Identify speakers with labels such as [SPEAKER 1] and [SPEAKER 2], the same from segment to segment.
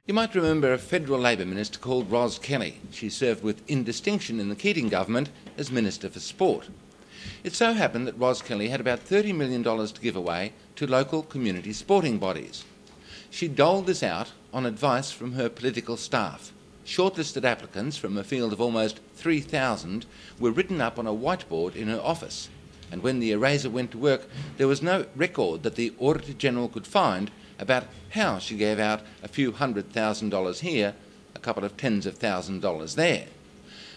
[SPEAKER 1] You might remember a federal Labor minister called Ros Kelly. She served with indistinction in the Keating government as Minister for Sport. It so happened that Ros Kelly had about $30 million to give away to local community sporting bodies. She doled this out on advice from her political staff. Shortlisted applicants from a field of almost 3,000 were written up on a whiteboard in her office, and when the eraser went to work, there was no record that the Auditor General could find about how she gave out a few $100,000 here, a couple of tens of $1,000s there.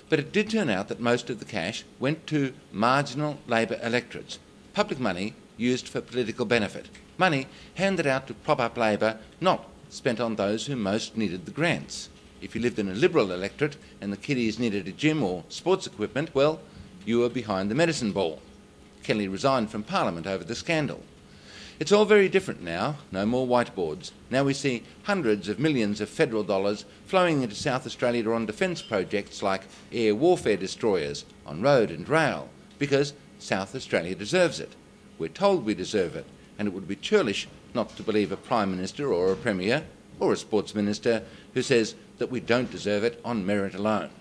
[SPEAKER 1] But it did turn out that most of the cash went to marginal Labor electorates, public money used for political benefit, money handed out to prop up Labor, not spent on those who most needed the grants. If you lived in a Liberal electorate and the kiddies needed a gym or sports equipment, well, you were behind the medicine ball. Kelly resigned from Parliament over the scandal. It's all very different now, no more whiteboards. Now we see hundreds of millions of federal dollars flowing into South Australia on defence projects like air warfare destroyers on road and rail, because South Australia deserves it. We're told we deserve it, and it would be churlish not to believe a Prime Minister or a Premier or a Sports Minister who says that we don't deserve it on merit alone.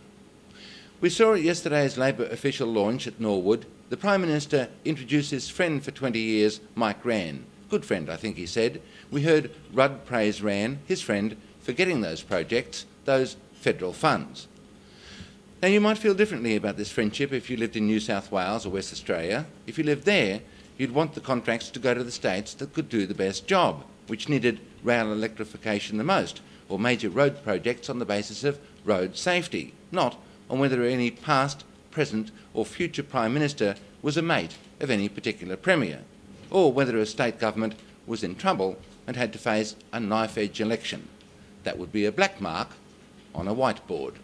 [SPEAKER 1] We saw at yesterday's Labor official launch at Norwood. The Prime Minister introduced his friend for 20 years, Mike Rann. Good friend, I think he said. We heard Rudd praise Rann, his friend, for getting those projects, those federal funds. Now, you might feel differently about this friendship if you lived in New South Wales or West Australia. If you lived there, you'd want the contracts to go to the states that could do the best job, which needed rail electrification the most, or major road projects on the basis of road safety, not on whether any past, present or future Prime Minister was a mate of any particular Premier, or whether a state government was in trouble and had to face a knife-edge election. That would be a black mark on a whiteboard.